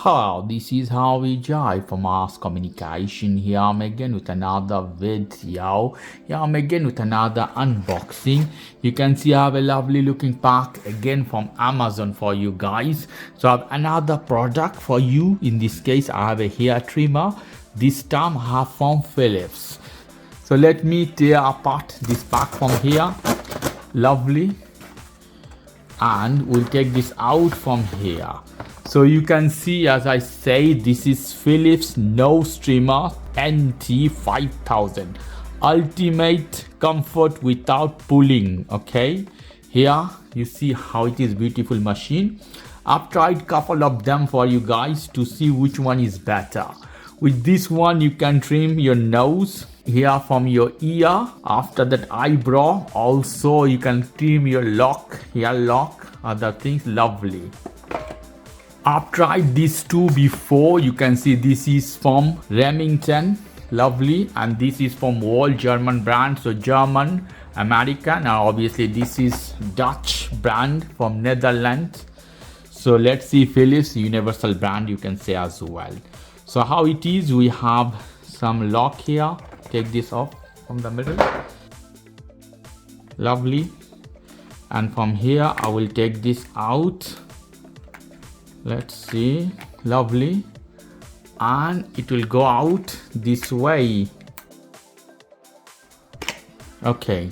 Hi, this is how we jive for mass communication. Here I'm again with another video. Here I'm again with another unboxing. You can see I have a lovely looking pack again from Amazon for you guys. So I have another product for you. In this case, I have a hair trimmer. This time I have from Philips. So let me tear apart this pack from here. Lovely. And we'll take this out from here. So you can see, as I say, this is Philips nose trimmer NT5000. Ultimate comfort without pulling. Okay, here you see how it is, beautiful machine. I've tried couple of them for you guys to see which one is better. With this one you can trim your nose here from your ear, after that eyebrow. Also you can trim your lock, hair lock, other things. Lovely. I've tried these two before. You can see this is from Remington, lovely, and this is from Wahl, German brand, so German, American. Now obviously this is Dutch brand from Netherlands. So let's see, Philips universal brand, you can say as well. So how it is, we have some lock here. Take this off from the middle, lovely, and from here I will take this out. Let's see, lovely, and it will go out this way. Okay,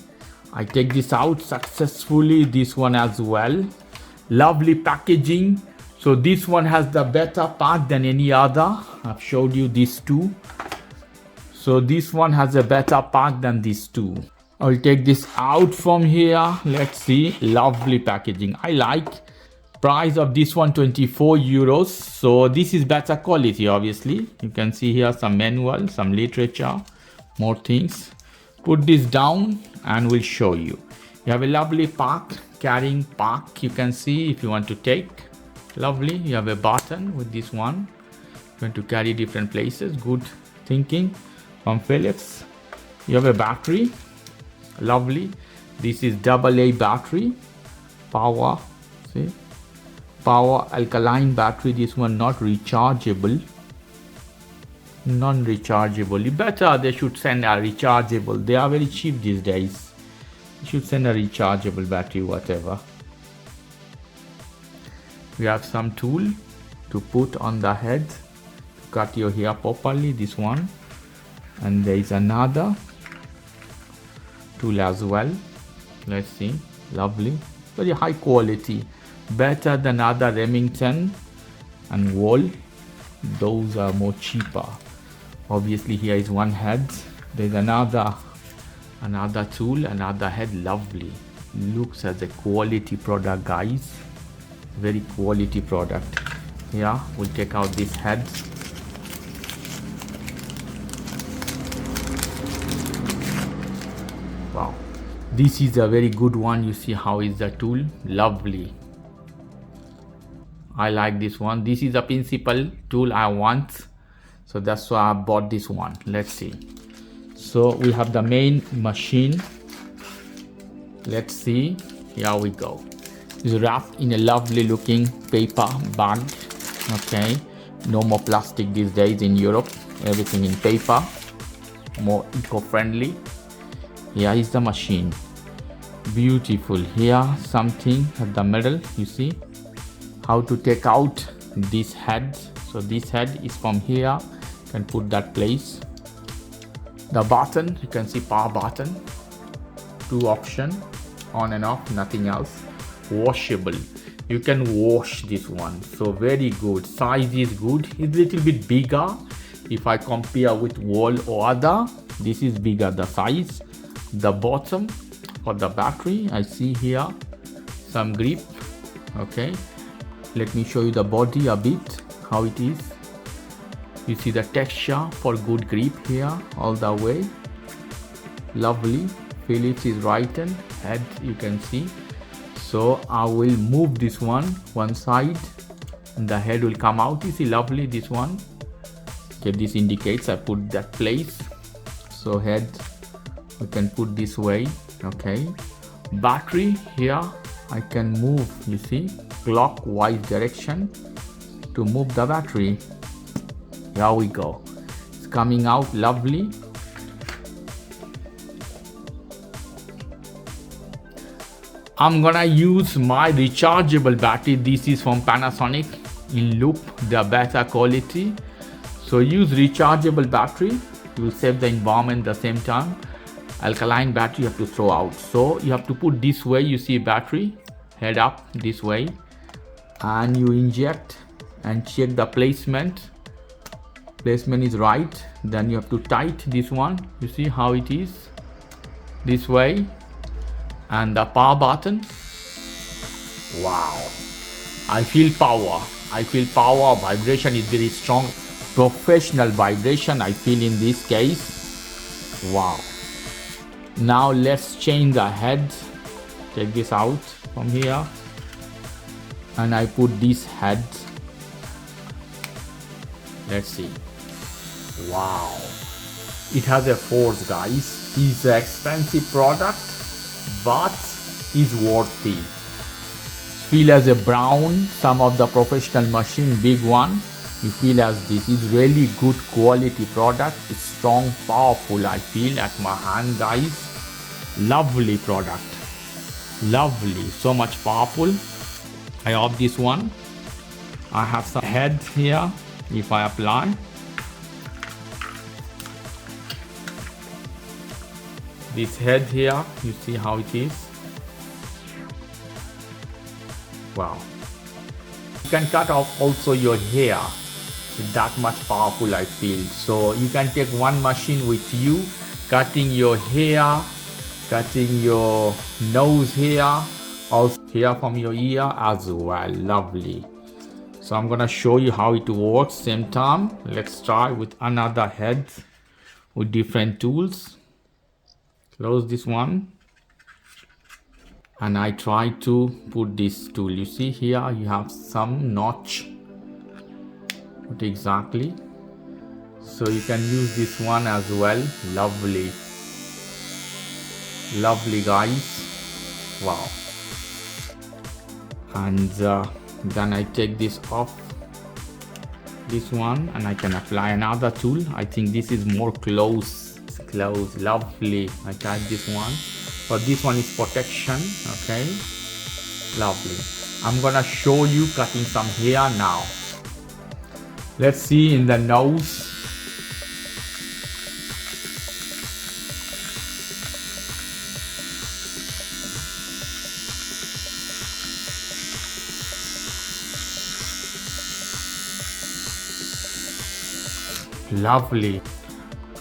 I take this out successfully, this one as well. Lovely packaging. So this one has the better part than any other. I've showed you these two. So this one has a better part than these two. I'll take this out from here. Let's see, lovely packaging. I like. Price of this one 24 euros. So this is better quality, obviously. You can see here some manual, some literature, more things. Put this down and we'll show you. You have a lovely pack, carrying pack, you can see, if you want to take. Lovely. You have a button with this one. You want to carry different places. Good thinking from Philips. You have a battery. Lovely. This is AA battery. Power. See? Power alkaline battery. This one not rechargeable, non-rechargeable. Better they should send a rechargeable. They are very cheap these days. You should send a rechargeable battery, whatever. We have some tool to put on the head to cut your hair properly, this one, and there is another tool as well. Let's see, lovely, very high quality. Better than other Remington and Wahl. Those are more cheaper. Obviously here is one head. There's another tool, another head. Lovely. Looks as a quality product, guys. Very quality product. Yeah, we'll take out this head. Wow, this is a very good one. You see how is the tool. Lovely. I like this one. This is a principal tool I want, so that's why I bought this one. Let's see. So we have the main machine. Let's see. Here we go. It's wrapped in a lovely looking paper bag. Okay, no more plastic these days in Europe. Everything in paper, more eco-friendly. Here is the machine. Beautiful. Here something at the middle. You see how to take out this head. So this head is from here. You can put that place. The button, you can see power button. Two option, on and off, nothing else. Washable. You can wash this one. So very good. Size is good. It's a little bit bigger. If I compare with Wahl or other, this is bigger, the size. The bottom for the battery, I see here some grip. Okay. Let me show you the body a bit, how it is. You see the texture for good grip here all the way. Lovely. Philips is written, head you can see. So I will move this one side and the head will come out. You see, lovely, this one. Okay, this indicates I put that place. So head we can put this way. Okay. Battery here I can move, you see, clockwise direction. to move the battery. Here we go. It's coming out lovely. I'm gonna use my rechargeable battery. This is from Panasonic in loop, the better quality. So use rechargeable battery. You will save the environment at the same time. Alkaline battery you have to throw out. So you have to put this way. You see battery head up this way, and you inject and check the placement. Placement is right. Then you have to tight this one. You see how it is this way. And the power button. Wow, I feel power. I feel power. Vibration is very strong. Professional vibration I feel in this case. Wow. Now let's change the head. Take this out from here, and I put this head. Let's see. Wow, it has a force, guys. It's an expensive product, but is worthy. Feel as a brown. Some of the professional machine, big one, you feel as this is really good quality product. It's strong, powerful. I feel at my hand, guys. Lovely product, lovely, so much powerful. I have this one. I have some head here. If I apply, this head here, you see how it is. Wow. You can cut off also your hair. It's that much powerful, I feel. So you can take one machine with you, cutting your hair, cutting your nose hair, also hair from your ear as well. Lovely. So I'm gonna show you how it works same time. Let's try with another head with different tools. Close this one, and I try to put this tool. You see here you have some notch. What exactly? So you can use this one as well. Lovely, lovely, guys. Wow. And then I take this off, this one, and I can apply another tool. I think this is more close. Lovely. I type this one, but this one is protection. Okay, lovely. I'm gonna show you cutting some hair now. Let's see in the nose. Lovely.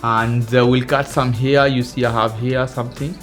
And we'll cut some hair. You see I have here something.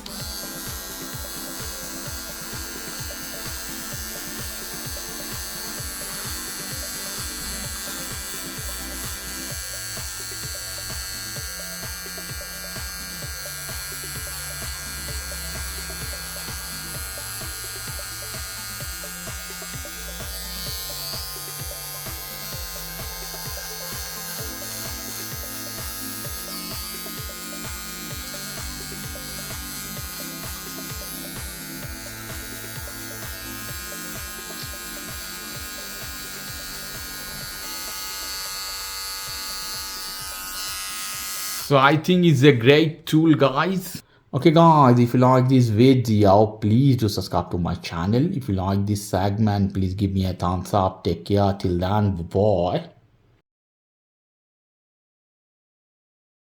So I think it's a great tool, guys. Okay guys, if you like this video, please do subscribe to my channel. If you like this segment, please give me a thumbs up. Take care till then, bye.